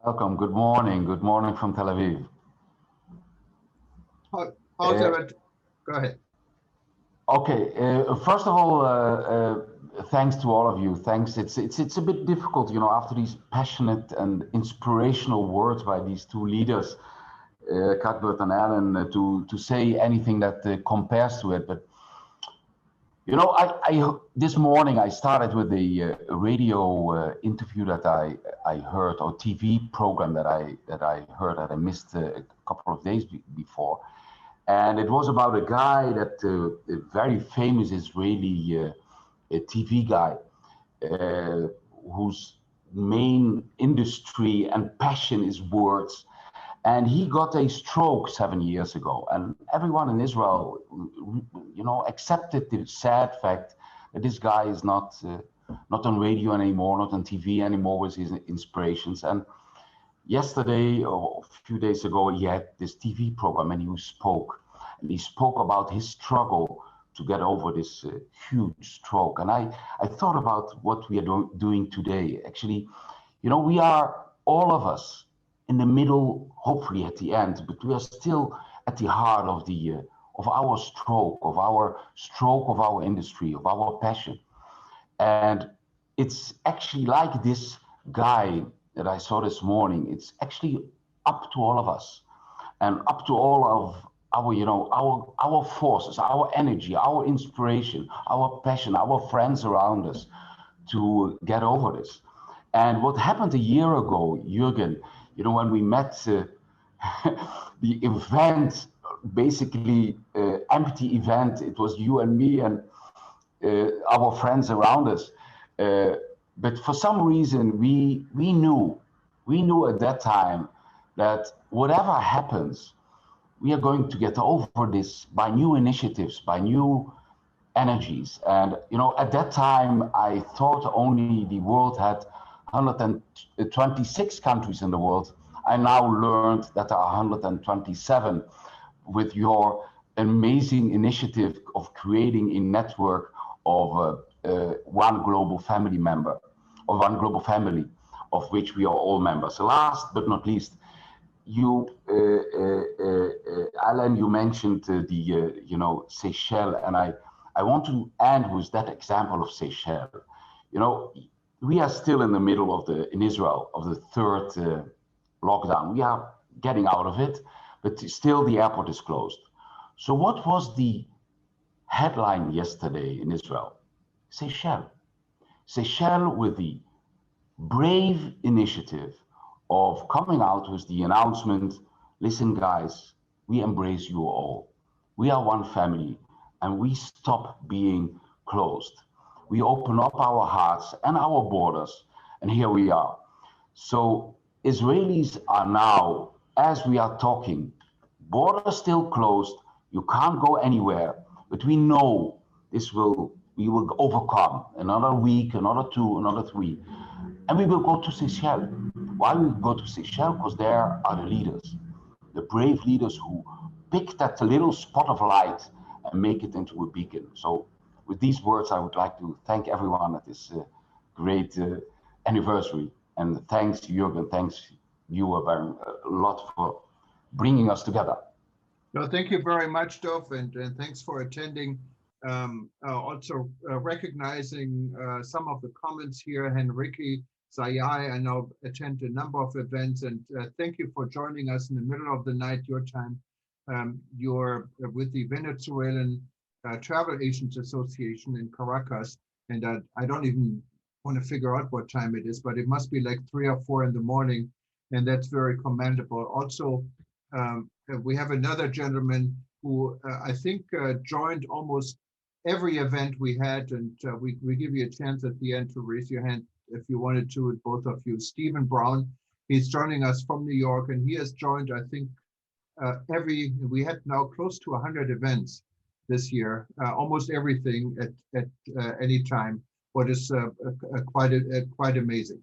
Welcome. Good morning. Good morning from Tel Aviv. How's Uh, it? Go ahead. okay. First of all, thanks to all of you. Thanks. It's a bit difficult, after these passionate and inspirational words by these two leaders, Cuthbert and Alan, to say anything that compares to it. But I this morning I started with a radio interview that I heard, or TV program that I heard that I missed a couple of days before. And it was about a guy that a very famous Israeli a TV guy uh, whose main industry and passion is words. And he got a stroke 7 years ago, and everyone in Israel, accepted the sad fact that this guy is not on radio anymore, not on TV anymore with his inspirations. And yesterday or a few days ago, he had this TV program and he spoke about his struggle to get over this huge stroke. And I thought about what we are doing today. Actually, we are all of us in the middle, hopefully at the end, but we are still at the heart of the of our stroke of our industry, of our passion. And it's actually like this guy that I saw this morning. It's actually up to all of us and up to all of our forces, our energy, our inspiration, our passion, our friends around us to get over this. And what happened a year ago, Jürgen, when we met, the event, basically empty event, it was you and me and our friends around us. Uh, but for some reason, we knew at that time that whatever happens, we are going to get over this by new initiatives, by new energies. And at that time, I thought only the world had 126 countries in the world. I now learned that there are 127 with your amazing initiative of creating a network of one global family member, of one global family, of which we are all members. Last but not least, you, Alan, you mentioned Seychelles, and I want to end with that example of Seychelles. You know, we are still in the middle in Israel, of the third lockdown. We are getting out of it, but still the airport is closed. So what was the headline yesterday in Israel? Seychelles. Seychelles with the brave initiative of coming out with the announcement, listen guys, we embrace you all. We are one family and we stop being closed. We open up our hearts and our borders, and here we are. So Israelis are now, as we are talking, borders still closed, you can't go anywhere, but we know we will overcome another week, another two, another three, and we will go to Seychelles. Why we go to Seychelles? Because there are the leaders, the brave leaders who pick that little spot of light and make it into a beacon. So with these words, I would like to thank everyone at this great anniversary. And thanks, Jürgen, thanks you a lot for bringing us together. No, thank you very much, Dov, and thanks for attending. Also recognizing some of the comments here, Henrique Zayai, I now attend a number of events, and thank you for joining us in the middle of the night, your time. You're with the Venezuelan Travel Agents Association in Caracas, and I don't even want to figure out what time it is, but it must be like 3 or 4 in the morning, and that's very commendable. Also, we have another gentleman who I think joined almost every event we had, and we give you a chance at the end to raise your hand if you wanted to, both of you. Stephen Brown, he's joining us from New York, and he has joined, I think, we had now close to 100 events this year, almost everything at any time, what is quite amazing.